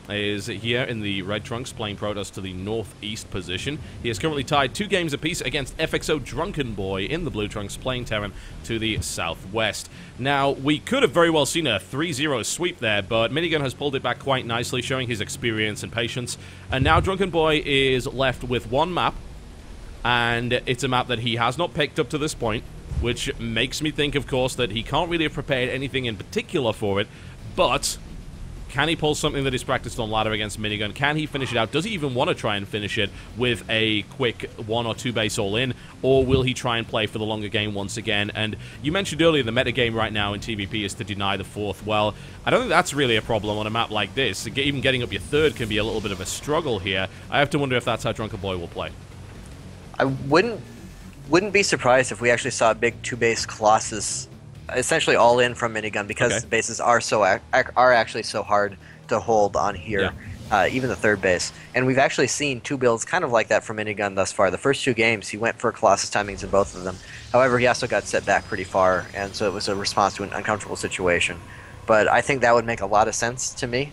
is here in the red trunks, playing Protoss to the northeast position. He is currently tied 2 games apiece against FXO Drunken Boy in the blue trunks, playing Terran to the southwest. Now, we could have very well seen a 3-0 sweep there, but Minigun has pulled it back quite nicely, showing his experience and patience. And now Drunken Boy is left with one map, and it's a map that he has not picked up to this point, which makes me think, of course, that he can't really have prepared anything in particular for it, but can he pull something that he's practiced on ladder against Minigun? Can he finish it out? Does he even want to try and finish it with a quick 1 or 2 base all-in, or will he try and play for the longer game once again? And you mentioned earlier the meta game right now in TVP is to deny the 4th. Well, I don't think that's really a problem on a map like this. Even getting up your 3rd can be a little bit of a struggle here. I have to wonder if that's how Drunken Boy will play. I wouldn't be surprised if we actually saw a big 2-base Colossus essentially all in from Minigun, because the bases are actually so hard to hold on here, even the 3rd base. And we've actually seen 2 builds kind of like that from Minigun thus far. The first 2 games, he went for Colossus timings in both of them. However, he also got set back pretty far, and so it was a response to an uncomfortable situation. But I think that would make a lot of sense to me.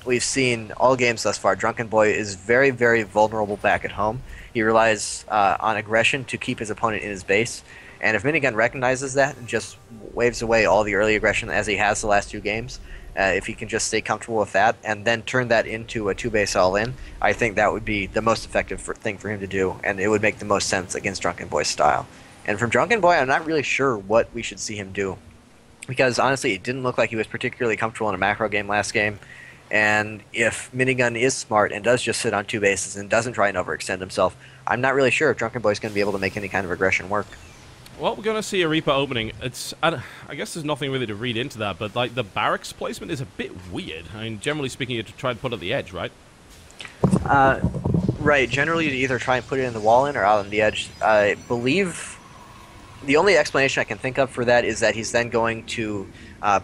We've seen all games thus far. Drunken Boy is very, very vulnerable back at home. He relies on aggression to keep his opponent in his base. And if Minigun recognizes that and just waves away all the early aggression as he has the last 2 games, if he can just stay comfortable with that and then turn that into a 2-base all-in, I think that would be the most effective thing for him to do, and it would make the most sense against Drunken Boy's style. And from Drunken Boy, I'm not really sure what we should see him do, because honestly, it didn't look like he was particularly comfortable in a macro game last game. And if Minigun is smart and does just sit on 2 bases and doesn't try and overextend himself, I'm not really sure if Drunken Boy's going to be able to make any kind of aggression work. Well, we're going to see a Reaper opening. I guess there's nothing really to read into that, but like the barracks placement is a bit weird. I mean, generally speaking, you try to put it at the edge, right? Right. Generally, you either try and put it in the wall in or out on the edge. I believe the only explanation I can think of for that is that he's then going to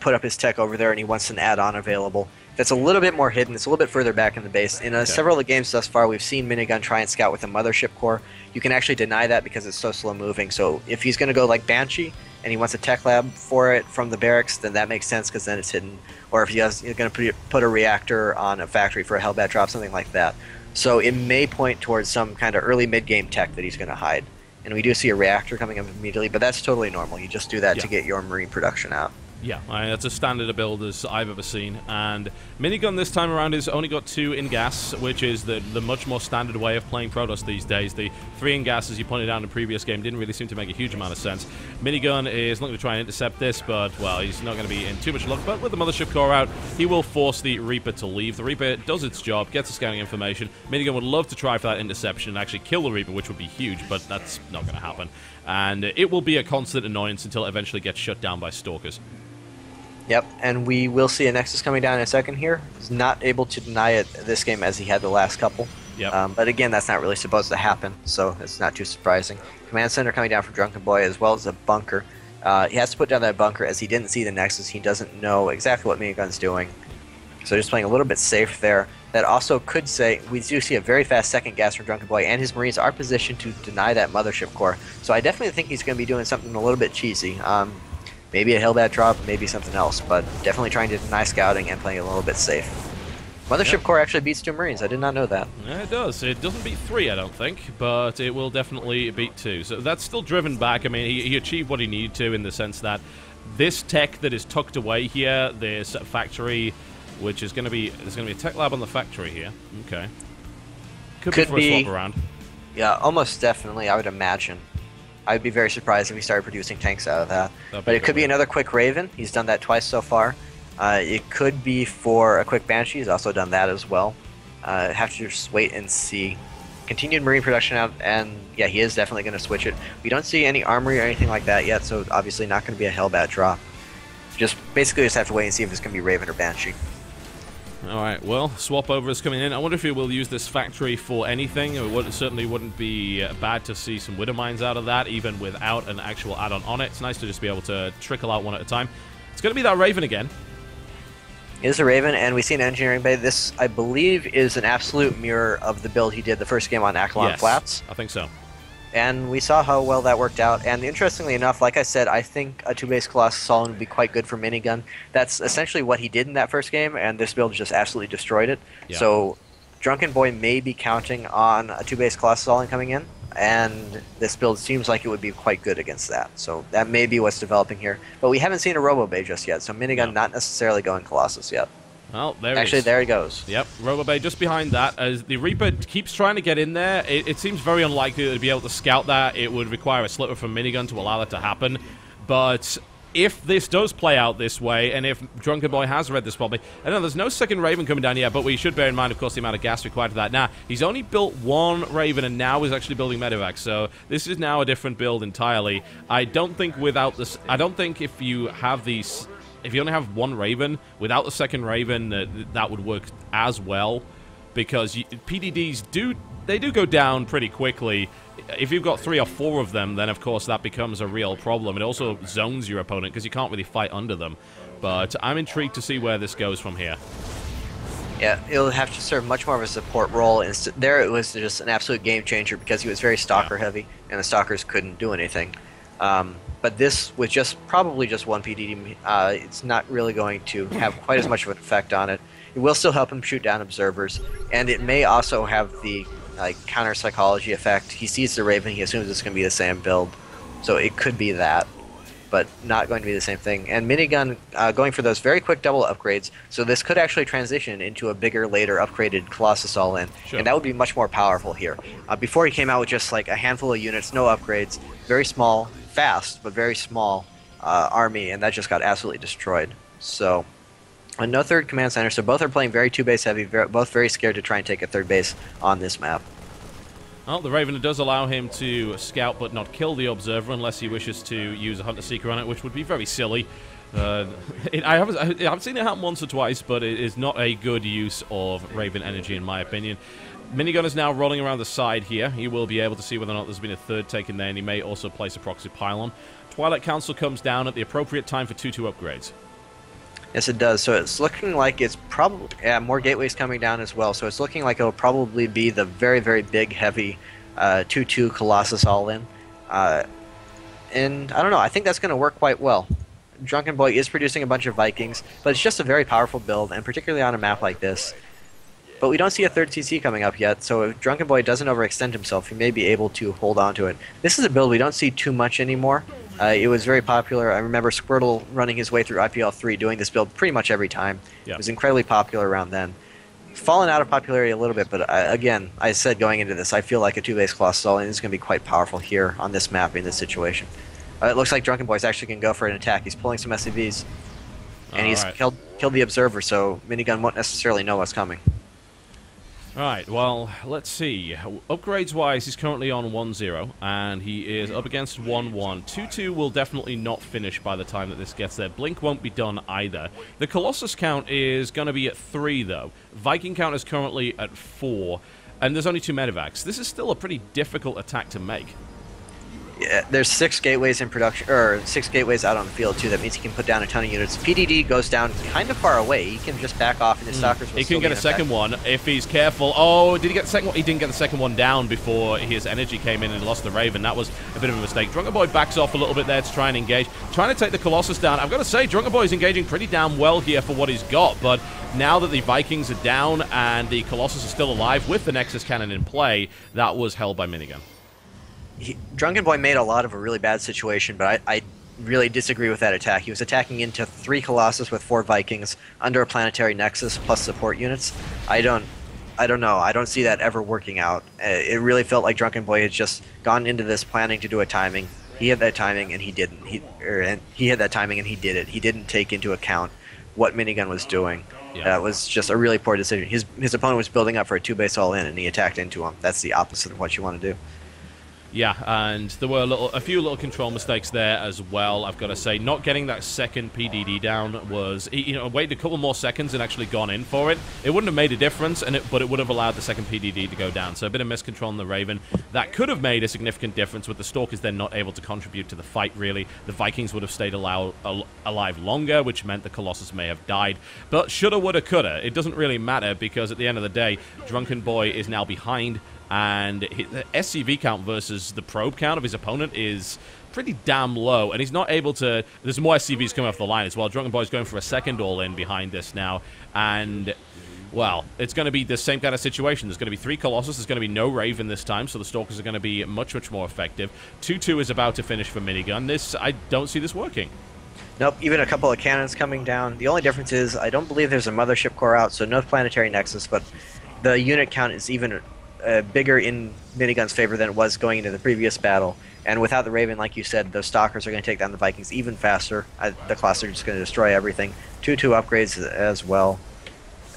put up his tech over there, and he wants an add-on available. That's a little bit more hidden. It's a little bit further back in the base. In several of the games thus far, we've seen Minigun try and scout with a mothership core. You can actually deny that because it's so slow moving. So if he's going to go like Banshee and he wants a tech lab for it from the barracks, then that makes sense because then it's hidden. Or if he's going to put a reactor on a factory for a Hellbat drop, something like that. So it may point towards some kind of early mid-game tech that he's going to hide. And we do see a reactor coming up immediately, but that's totally normal. You just do that to get your marine production out. Yeah, that's as standard a build as I've ever seen. And Minigun this time around has only got 2 in gas, which is the much more standard way of playing Protoss these days. The 3 in gas, as you pointed out in the previous game, didn't really seem to make a huge amount of sense. Minigun is looking to try and intercept this, but, well, he's not going to be in too much luck. But with the Mothership Core out, he will force the Reaper to leave. The Reaper does its job, gets the scouting information. Minigun would love to try for that interception and actually kill the Reaper, which would be huge, but that's not going to happen. And it will be a constant annoyance until it eventually gets shut down by Stalkers. Yep, and we will see a Nexus coming down in a second here. He's not able to deny it this game as he had the last couple. Yep. But again, that's not really supposed to happen, so it's not too surprising. Command Center coming down from Drunken Boy as well as a bunker. He has to put down that bunker as he didn't see the Nexus. He doesn't know exactly what Minigun's doing. So just playing a little bit safe there. That also could say, we do see a very fast second gas from Drunken Boy, and his Marines are positioned to deny that Mothership Core. So I definitely think he's going to be doing something a little bit cheesy. Maybe a Hellbat drop, maybe something else, but definitely trying to deny scouting and playing a little bit safe. Mothership Core actually beats 2 Marines. I did not know that. Yeah, it does. It doesn't beat 3, I don't think, but it will definitely beat 2. So that's still driven back. I mean, he achieved what he needed to in the sense that this tech that is tucked away here, this factory, which is going to be, there's going to be a tech lab on the factory here. Okay. Could be for a swap around. Yeah, almost definitely, I would imagine. I would be very surprised if we started producing tanks out of that. But it could be another quick Raven. He's done that twice so far. It could be for a quick Banshee. He's also done that as well. Have to just wait and see. Continued Marine production out, and yeah, he is definitely going to switch it. We don't see any armory or anything like that yet, so obviously not going to be a Hellbat drop. Basically just have to wait and see if it's going to be Raven or Banshee. Alright, well, swap over is coming in. I wonder if he will use this factory for anything. It certainly wouldn't be bad to see some Widow Mines out of that, even without an actual add-on on it. It's nice to just be able to trickle out one at a time. It's going to be that Raven again. It is a Raven, and we see an Engineering Bay. This, I believe, is an absolute mirror of the build he did the first game on Akalon Flats. I think so. And we saw how well that worked out. And interestingly enough, like I said, I think a two-base Colossus All-In would be quite good for Minigun. That's essentially what he did in that first game, and this build just absolutely destroyed it. Yeah. So Drunken Boy may be counting on a two-base Colossus All-In coming in, and this build seems like it would be quite good against that. So that may be what's developing here. But we haven't seen a Robo Bay just yet, so Minigun not necessarily going Colossus yet. Well, there Actually, it is. there he goes. Yep, Robobay just behind that. As the Reaper keeps trying to get in there, it seems very unlikely to be able to scout that. It would require a slipper from Minigun to allow that to happen. But if this does play out this way, and if Drunken Boy has read this properly, I don't know, there's no second Raven coming down yet, but we should bear in mind, of course, the amount of gas required for that. Now, he's only built one Raven, and now he's actually building Medivac, so this is now a different build entirely. I don't think without this, I don't think if you have these... If you only have one Raven, without the second Raven, that would work as well, because PDDs do go down pretty quickly. If you've got 3 or 4 of them, then of course that becomes a real problem. It also zones your opponent because you can't really fight under them. But I'm intrigued to see where this goes from here. Yeah, it'll have to serve much more of a support role. There it was just an absolute game changer because he was very stalker heavy, and the stalkers couldn't do anything. But this, with probably just one PDD, it's not really going to have quite as much of an effect on it. It will still help him shoot down observers, and it may also have the counter psychology effect. He sees the Raven, he assumes it's going to be the same build, so it could be that, but not going to be the same thing. And Minigun going for those very quick double upgrades, so this could actually transition into a bigger, later upgraded Colossus All-In, and that would be much more powerful here. Before he came out with just like a handful of units, no upgrades, very small, fast, but very small army, and that just got absolutely destroyed. So, no third command center, so both are playing very two-base heavy, both very scared to try and take a third base on this map. Well, the Raven does allow him to scout but not kill the Observer unless he wishes to use a Hunter-Seeker on it, which would be very silly. I haven't seen it happen once or twice, but it is not a good use of Raven energy in my opinion. Minigun is now rolling around the side here. He will be able to see whether or not there's been a third taken there, and he may also place a proxy pylon. Twilight Council comes down at the appropriate time for 2-2 upgrades. Yes, it does. So it's looking like it's probably... Yeah, more gateways coming down as well. So it's looking like it'll probably be the very, very big, heavy 2-2 Colossus All-In. And I don't know. I think that's going to work quite well. Drunken Boy is producing a bunch of Vikings, but it's just a very powerful build, and particularly on a map like this. But we don't see a third CC coming up yet, so if Drunken Boy doesn't overextend himself, he may be able to hold on to it. This is a build we don't see too much anymore. It was very popular. I remember Squirtle running his way through IPL 3 doing this build pretty much every time. It was incredibly popular around then. Fallen out of popularity a little bit, but again, I said going into this, I feel like a two-base Colossus All-In is going to be quite powerful here on this map in this situation. It looks like Drunken Boy's actually going to go for an attack. He's pulling some SCVs, and he's killed the Observer, so Minigun won't necessarily know what's coming. Alright, well, let's see. Upgrades-wise, he's currently on 1-0, and he is up against 1-1. 2-2 will definitely not finish by the time that this gets there. Blink won't be done either. The Colossus count is going to be at 3, though. Viking count is currently at 4, and there's only 2 Medivacs. This is still a pretty difficult attack to make. Yeah, there's 6 gateways in production, or 6 gateways out on the field too. That means he can put down a ton of units. PDD goes down kind of far away. He can just back off, and his stalkers will He can get a second one if he's careful. Oh, did he get the second one? He didn't get the second one down before his energy came in and lost the Raven. That was a bit of a mistake. Drunken Boy backs off a little bit there to try and engage. Trying to take the Colossus down. I've got to say, Drunken Boy is engaging pretty damn well here for what he's got, but now that the Vikings are down and the Colossus is still alive with the Nexus Cannon in play, that was held by Minigun. Drunken Boy made a lot of a really bad situation, but I really disagree with that attack. He was attacking into 3 Colossus with 4 Vikings under a planetary nexus plus support units. I don't know. I don't see that ever working out. It really felt like Drunken Boy had just gone into this planning to do a timing. He had that timing and he didn't. He had that timing and he did it. He didn't take into account what Minigun was doing. Yeah. That was just a really poor decision. His opponent was building up for a 2-base all-in and he attacked into him. That's the opposite of what you want to do. Yeah, and there were a few little control mistakes there as well, I've got to say. Not getting that second PDD down was, waited a couple more seconds and actually gone in for it. It wouldn't have made a difference, but it would have allowed the second PDD to go down. So a bit of miscontrol on the Raven. That could have made a significant difference with the Stalkers then not able to contribute to the fight, really. The Vikings would have stayed alive longer, which meant the Colossus may have died. But shoulda, woulda, coulda. It doesn't really matter because at the end of the day, Drunken Boy is now behind and the SCV count versus the probe count of his opponent is pretty damn low, and he's not able to... There's more SCVs coming off the line as well. Drunken Boy's going for a second all-in behind this now, and... Well, it's going to be the same kind of situation. There's going to be 3 Colossus. There's going to be no Raven this time, so the Stalkers are going to be much, much more effective. 2-2 is about to finish for Minigun. I don't see this working. Nope, even a couple of cannons coming down. The only difference is I don't believe there's a Mothership core out, so no Planetary Nexus, but the unit count is even bigger in Minigun's favor than it was going into the previous battle. And without the Raven, like you said, those Stalkers are going to take down the Vikings even faster. The Colossus are just going to destroy everything. 2-2 upgrades as well.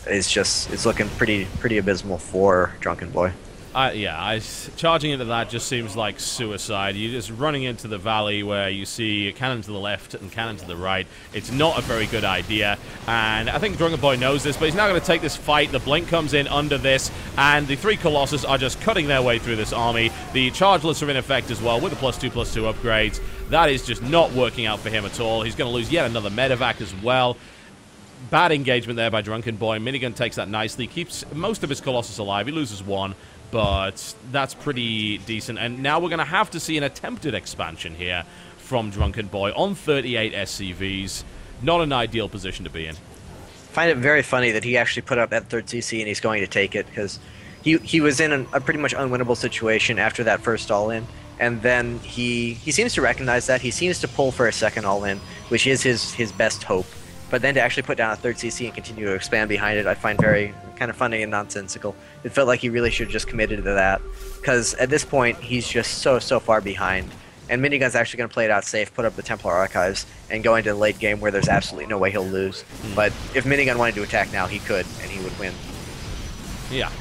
It's looking pretty abysmal for Drunken Boy. Yeah, charging into that just seems like suicide. You're just running into the valley where you see cannon to the left and cannon to the right. It's not a very good idea, and I think Drunken Boy knows this, but he's now going to take this fight. The Blink comes in under this, and the 3 Colossus are just cutting their way through this army. The Chargeless are in effect as well with the +2/+2 upgrades. That is just not working out for him at all. He's going to lose yet another medevac as well. Bad engagement there by Drunken Boy. Minigun takes that nicely, keeps most of his Colossus alive. He loses 1, but that's pretty decent. And now we're going to have to see an attempted expansion here from Drunken Boy on 38 SCVs. Not an ideal position to be in. I find it very funny that he actually put up that 3rd CC and he's going to take it, because he was in a pretty much unwinnable situation after that first all-in. And then he seems to recognize that. He seems to pull for a second all-in, which is his best hope. But then to actually put down a 3rd CC and continue to expand behind it, I find very kind of funny and nonsensical. It felt like he really should have just committed to that, because at this point, he's just so far behind. And Minigun's actually going to play it out safe, put up the Templar Archives, and go into the late game where there's absolutely no way he'll lose. But if Minigun wanted to attack now, he could, and he would win. Yeah.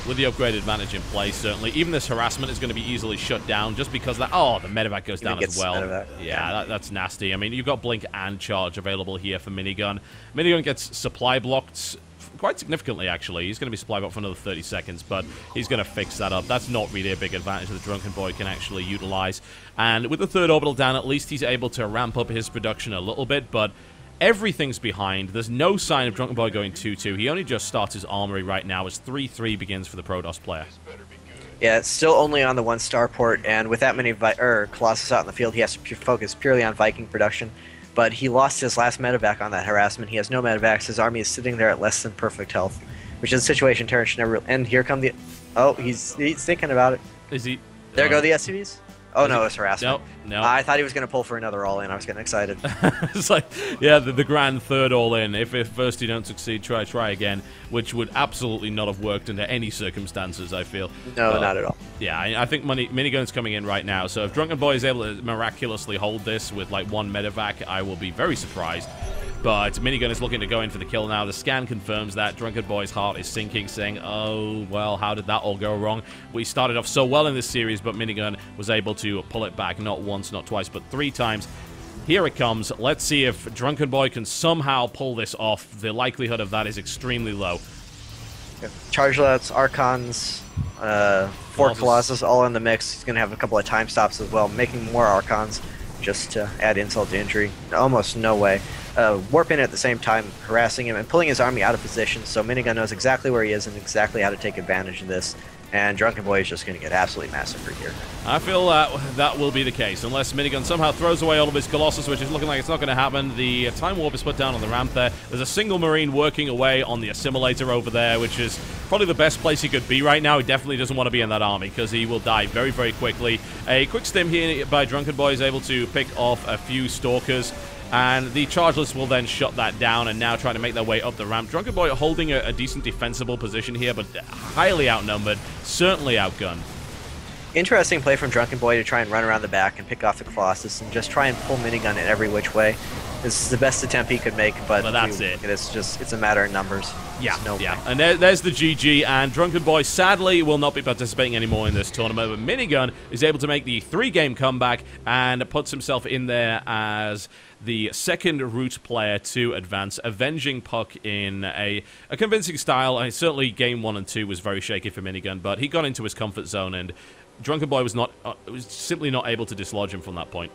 With the upgraded advantage in place, certainly. Even this harassment is going to be easily shut down just because that... Oh, the medevac goes down as well. Yeah, that's nasty. I mean, you've got Blink and Charge available here for Minigun. Minigun gets supply blocked quite significantly, actually. He's going to be supply blocked for another 30 seconds, but he's going to fix that up. That's not really a big advantage that the Drunken Boy can actually utilize. And with the 3rd orbital down, at least he's able to ramp up his production a little bit, but... Everything's behind. There's no sign of Drunken Boy going 2-2. He only just starts his armory right now as 3-3 begins for the Protoss player. Yeah, it's still only on the 1 starport, and with that many Colossus out in the field, he has to focus purely on Viking production. But he lost his last medevac on that harassment. He has no medevacs. His army is sitting there at less than perfect health, which is a situation Terran should never... And here come the... Oh, he's thinking about it. Is he... There go the SCVs. Oh, no, it's harassment. No. I thought he was going to pull for another all-in. I was getting excited. It's like, yeah, the grand 3rd all-in. If first you don't succeed, try again, which would absolutely not have worked under any circumstances, I feel. No, not at all. Yeah, I think Minigun's coming in right now, so if Drunken Boy is able to miraculously hold this with, like, 1 medevac, I will be very surprised. But Minigun is looking to go in for the kill now. The scan confirms that. Drunken Boy's heart is sinking, saying, oh, well, how did that all go wrong? We started off so well in this series, but Minigun was able to pull it back not once, not twice, but 3 times. Here it comes. Let's see if Drunken Boy can somehow pull this off. The likelihood of that is extremely low. Chargelets, Archons, 4 Colossus, all in the mix. He's going to have a couple of time stops as well, making more Archons just to add insult to injury. Almost no way. Warp in at the same time, harassing him and pulling his army out of position, so Minigun knows exactly where he is and exactly how to take advantage of this. And Drunken Boy is just going to get absolutely massacred here. I feel that will be the case, unless Minigun somehow throws away all of his Colossus, which is looking like it's not going to happen. The Time Warp is put down on the ramp there. There's a single Marine working away on the Assimilator over there, which is probably the best place he could be right now. He definitely doesn't want to be in that army, because he will die very, very quickly. A quick stim here by Drunken Boy is able to pick off a few Stalkers. And the Chargeless will then shut that down and now try to make their way up the ramp. Drunken Boy holding a decent defensible position here, but highly outnumbered, certainly outgunned. Interesting play from Drunken Boy to try and run around the back and pick off the Colossus and just try and pull Minigun in every which way. This is the best attempt he could make, but that's it. It's a matter of numbers. Yeah, and there's the GG, and Drunken Boy sadly will not be participating anymore in this tournament, but Minigun is able to make the 3-game comeback and puts himself in there as the second route player to advance, avenging Puck in a convincing style. I mean, certainly game 1 and 2 was very shaky for Minigun, but he got into his comfort zone, and Drunken Boy was simply not able to dislodge him from that point.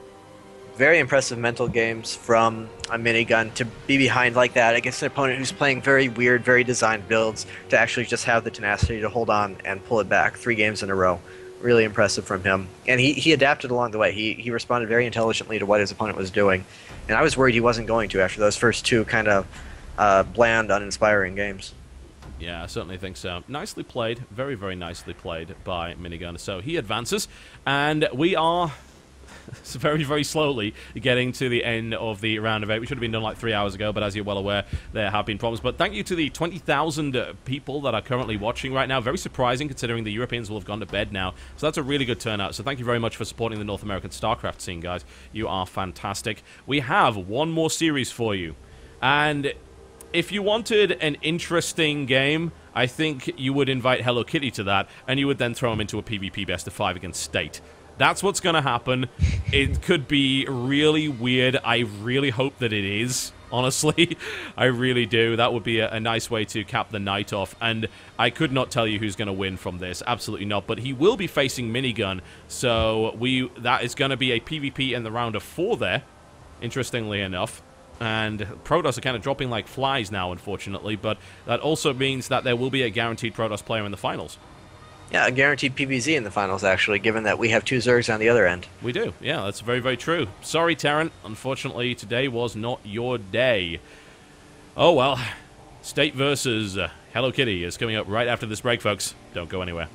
very impressive mental games from a minigun to be behind like that against an opponent who's playing very weird, very designed builds, to actually just have the tenacity to hold on and pull it back 3 games in a row. Really impressive from him. And he adapted along the way. He responded very intelligently to what his opponent was doing. And I was worried he wasn't going to after those first 2 kind of bland, uninspiring games. Yeah, I certainly think so. Nicely played. Very, very nicely played by Minigun. So he advances, and we are very, very slowly getting to the end of the round of 8. We should have been done like 3 hours ago, but as you're well aware, there have been problems. But thank you to the 20,000 people that are currently watching right now. Very surprising, considering the Europeans will have gone to bed now. So that's a really good turnout. So thank you very much for supporting the North American StarCraft scene, guys. You are fantastic. We have one more series for you. And if you wanted an interesting game, I think you would invite Hello Kitty to that, and you would then throw him into a PvP best of 5 against State. That's what's going to happen. It could be really weird. I really hope that it is, honestly. I really do. That would be a nice way to cap the night off. And I could not tell you who's going to win from this. Absolutely not. But he will be facing Minigun. So that is going to be a PvP in the round of 4 there, interestingly enough. And Protoss are kind of dropping like flies now, unfortunately. But that also means that there will be a guaranteed Protoss player in the finals. Yeah, a guaranteed PVZ in the finals, actually, given that we have 2 Zergs on the other end. We do. Yeah, that's very, very true. Sorry, Terran. Unfortunately, today was not your day. Oh, well. State versus Hello Kitty is coming up right after this break, folks. Don't go anywhere.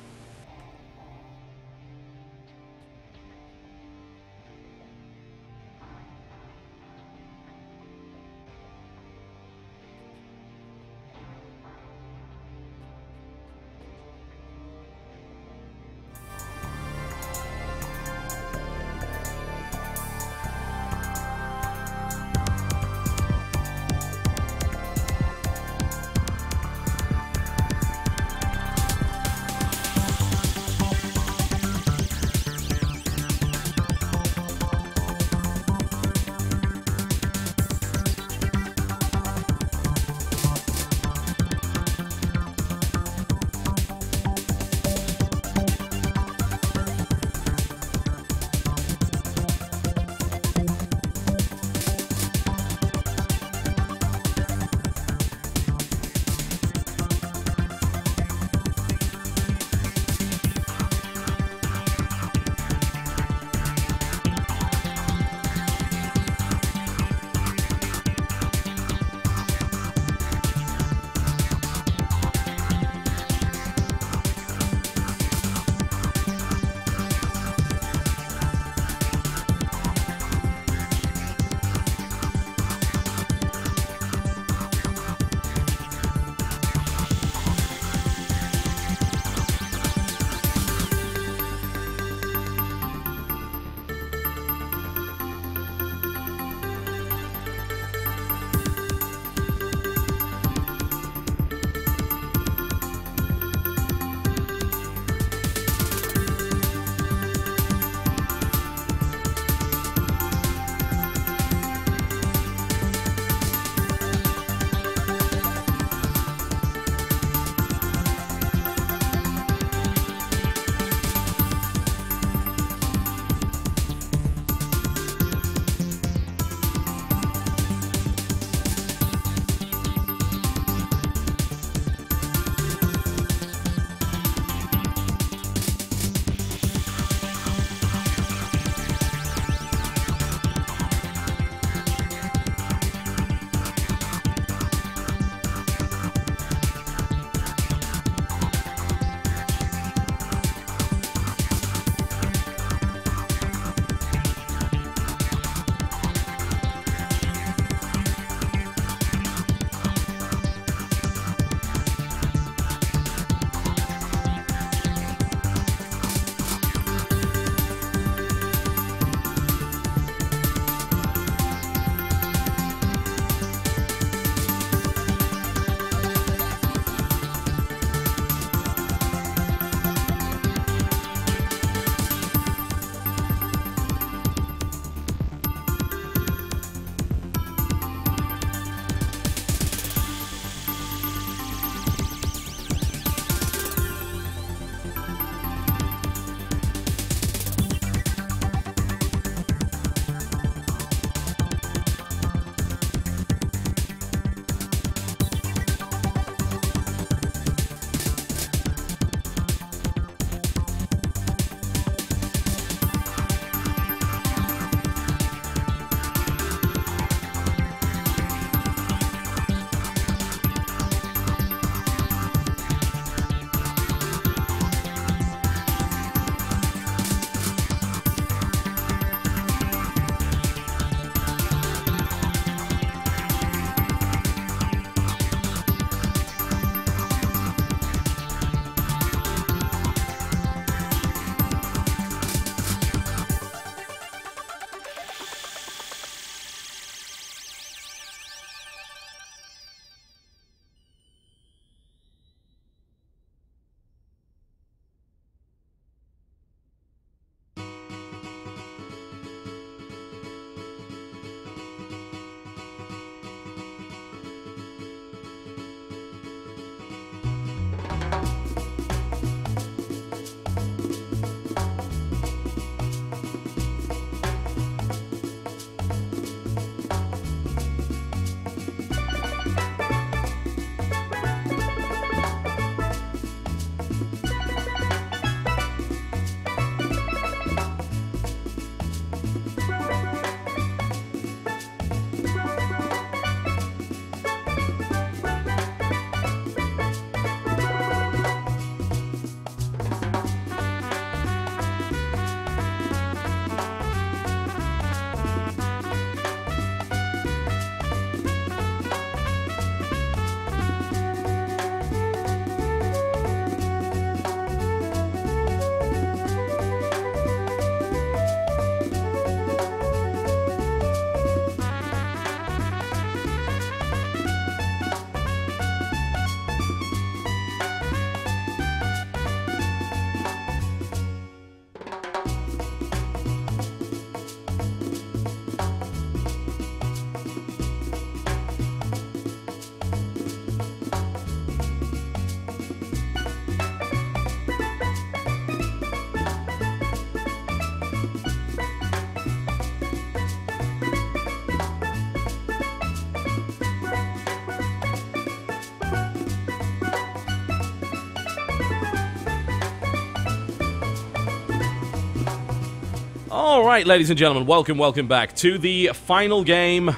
All right, ladies and gentlemen, welcome back to the final game,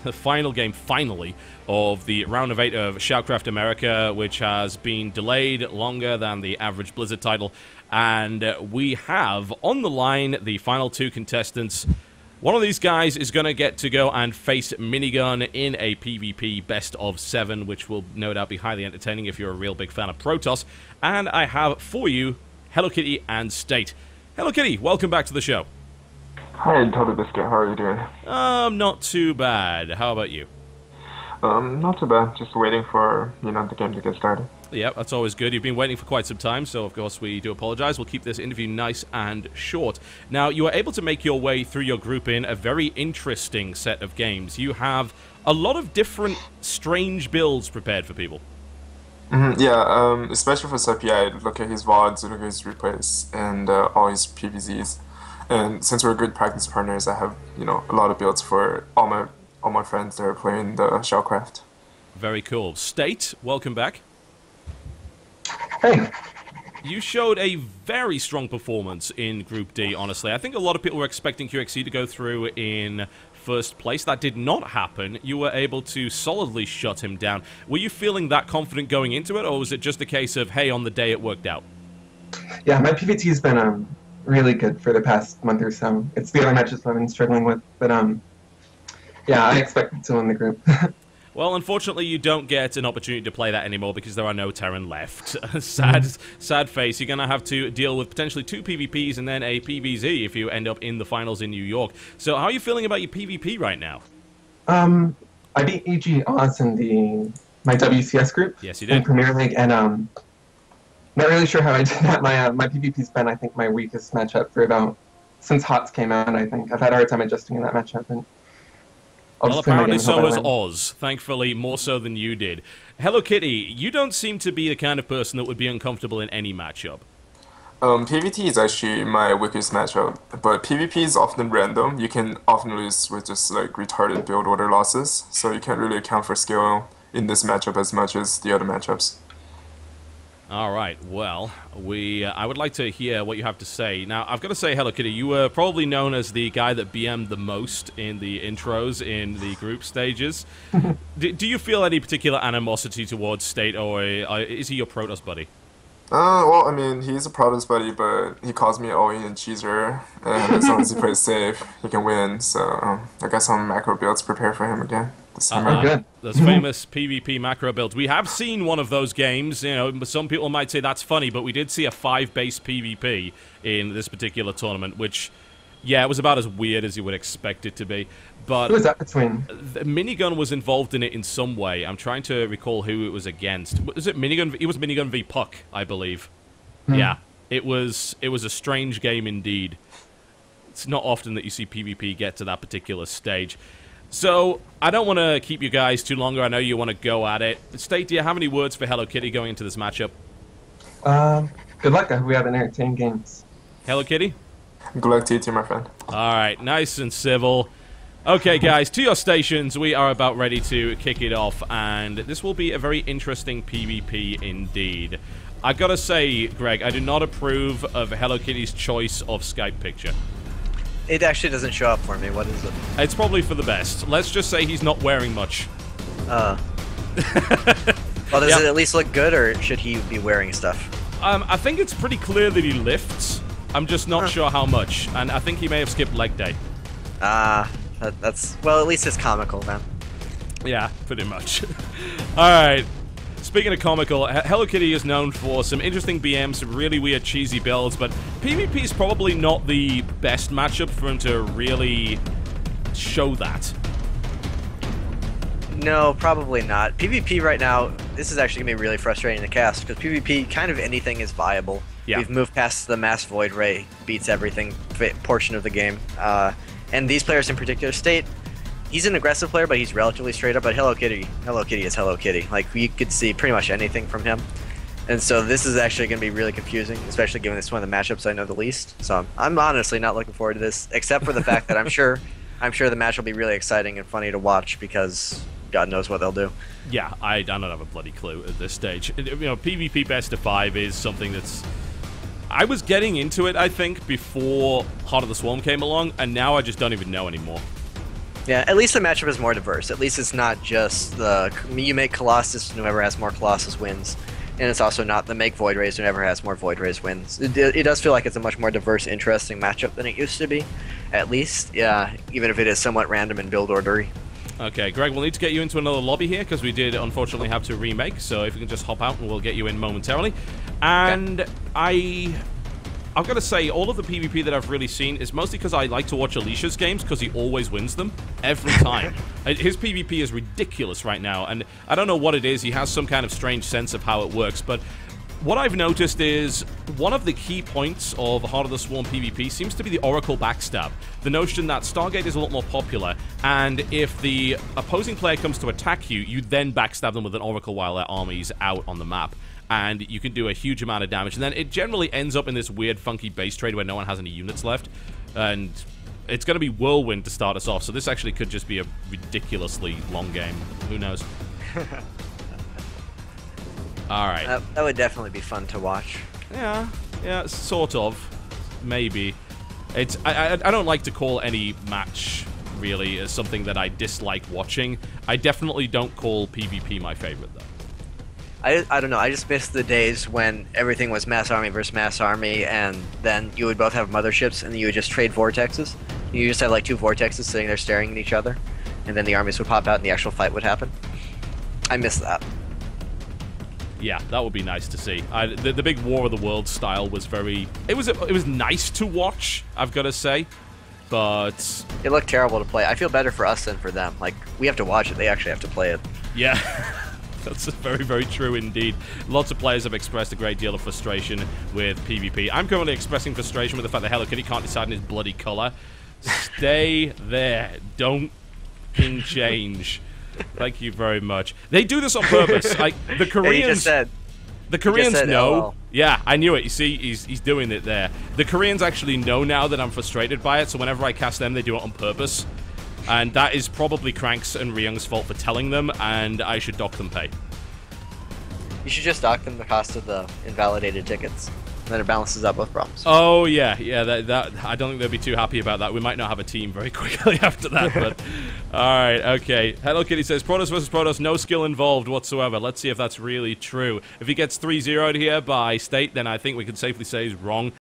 finally, of the round of 8 of SHOUTcraft America, which has been delayed longer than the average Blizzard title. And we have on the line the final 2 contestants. One of these guys is going to get to go and face Minigun in a PvP best of 7, which will no doubt be highly entertaining if you're a real big fan of Protoss. And I have for you Hello Kitty and State. Hello Kitty, welcome back to the show. Hi, Totalbiscuit. How are you doing? Not too bad. How about you? Not too bad. Just waiting for, the game to get started. Yeah, that's always good. You've been waiting for quite some time, so of course we do apologize. We'll keep this interview nice and short. Now, you were able to make your way through your group in a very interesting set of games. You have a lot of different strange builds prepared for people. Yeah, especially for Seppi, I look at his VODs, look at his replays, and all his PVZs. And since we're good practice partners, I have, a lot of builds for all my friends that are playing the SHOUTcraft. Very cool. State, welcome back. Hey. You showed a very strong performance in Group D, honestly. I think a lot of people were expecting QXC to go through in first place. That did not happen. You were able to solidly shut him down. Were you feeling that confident going into it, or was it just a case of, hey, on the day it worked out? Yeah, my PVT has been really good for the past month or so. It's the other matches I've been struggling with, but yeah, I expected to win the group. Well, unfortunately, you don't get an opportunity to play that anymore because there are no Terran left. Sad face. You're going to have to deal with potentially 2 PvPs and then a PvZ if you end up in the finals in New York. So how are you feeling about your PvP right now? I beat EG Oz in my WCS group. Yes, you did. In Premier League, and not really sure how I did that. My PvP's been, I think, my weakest matchup since HOTS came out, I think. I've had a hard time adjusting in that matchup, and well, apparently so was Oz, thankfully, more so than you did. Hello Kitty, you don't seem to be the kind of person that would be uncomfortable in any matchup. PvT is actually my weakest matchup, but PvP is often random. You can often lose with just retarded build order losses, so you can't really account for skill in this matchup as much as the other matchups. All right, well, I would like to hear what you have to say. Now, I've got to say, Hello Kitty, you were probably known as the guy that BM'd the most in the intros in the group stages. Do you feel any particular animosity towards State, or is he your Protoss buddy? Well, I mean, he's a Protoss buddy, but he calls me Owen and Cheeser, and as long as he plays safe, he can win, so I got some macro builds prepared for him again. Those famous PvP macro builds. We have seen one of those games. Some people might say that's funny, but we did see a 5-base PvP in this particular tournament, which, yeah, it was about as weird as you would expect it to be. But who was that between? Minigun was involved in it in some way. I'm trying to recall who it was against. Was it Minigun? It was Minigun v Puck, I believe. Yeah, it was a strange game indeed. It's not often that you see PvP get to that particular stage. So, I don't want to keep you guys too longer. I know you want to go at it. State, do you have any words for Hello Kitty going into this matchup? Good luck. I hope we have an entertaining games. Hello Kitty? Good luck to you too, my friend. Alright, nice and civil. Okay, guys, to your stations. We are about ready to kick it off, and this will be a very interesting PvP indeed. I gotta say, Greg, I do not approve of Hello Kitty's choice of Skype picture. It actually doesn't show up for me. What is it? It's probably for the best. Let's just say he's not wearing much. Well, does it at least look good, or should he be wearing stuff? I think it's pretty clear that he lifts. I'm just not sure how much, and I think he may have skipped leg day. That's... Well, at least it's comical, then. Yeah, pretty much. Alright. Speaking of comical, Hello Kitty is known for some interesting BMs, some really weird cheesy builds, but PvP is probably not the best matchup for him to really show that. No, probably not. PvP right now, this is actually going to be really frustrating to cast, because PvP, kind of anything is viable. Yeah. We've moved past the mass void ray, beats everything portion of the game. And these players in particular, State, he's an aggressive player, but he's relatively straight up. But Hello Kitty is Hello Kitty. Like, you could see pretty much anything from him. And so this is actually going to be really confusing, especially given it's one of the matchups I know the least. So I'm honestly not looking forward to this, except for the fact that I'm sure the match will be really exciting and funny to watch, because God knows what they'll do. Yeah, I don't have a bloody clue at this stage. PvP best of 5 is something that's I was getting into it, I think, before Heart of the Swarm came along, and now I just don't even know anymore. Yeah, at least the matchup is more diverse. At least it's not just the you make Colossus and whoever has more Colossus wins. And it's also not the make Void Rays and whoever has more Void Rays wins. It does feel like it's a much more diverse, interesting matchup than it used to be. At least, yeah, even if it is somewhat random and build ordery. Okay, Greg, we'll need to get you into another lobby here because we did unfortunately have to remake. So if you can just hop out and we'll get you in momentarily. And okay. I've got to say, all of the PvP that I've really seen is mostly because I like to watch Alicia's games because he always wins them every time. His PvP is ridiculous right now, and I don't know what it is. He has some kind of strange sense of how it works, but what I've noticed is one of the key points of Heart of the Swarm PvP seems to be the Oracle backstab. The notion that Stargate is a lot more popular, and if the opposing player comes to attack you, you then backstab them with an Oracle while their army's out on the map. And you can do a huge amount of damage. And then it generally ends up in this weird, funky base trade where no one has any units left. And it's going to be Whirlwind to start us off, so this actually could just be a ridiculously long game. Who knows? Alright. That would definitely be fun to watch. Yeah, sort of. Maybe. I don't like to call any match, really, as something that I dislike watching. I definitely don't call PvP my favorite, though. I don't know, I just miss the days when everything was mass army versus mass army, and then you would both have motherships, and you would just trade vortexes. You just have like two vortexes sitting there staring at each other, and then the armies would pop out and the actual fight would happen. I miss that. Yeah, that would be nice to see. The big War of the Worlds style was very... It was nice to watch, I've got to say, but... It looked terrible to play. I feel better for us than for them. Like, we have to watch it, they actually have to play it. Yeah. That's very, very true indeed. Lots of players have expressed a great deal of frustration with PvP. I'm currently expressing frustration with the fact that Hello Kitty can't decide on his bloody color. Stay there. Don't change. Thank you very much. They do this on purpose. Like, the Koreans... The Koreans know. LOL. Yeah, I knew it. You see, he's doing it there. The Koreans actually know now that I'm frustrated by it, so whenever I cast them, they do it on purpose. And that is probably Crank's and Ryung's fault for telling them, and I should dock them pay. You should just dock them the cost of the invalidated tickets. Then it balances out both problems. Oh, yeah. That I don't think they'll be too happy about that. We might not have a team very quickly after that, but... Alright, okay. Hello Kitty says, Protoss versus Protoss, no skill involved whatsoever. Let's see if that's really true. If he gets 3-0'd here by State, then I think we can safely say he's wrong.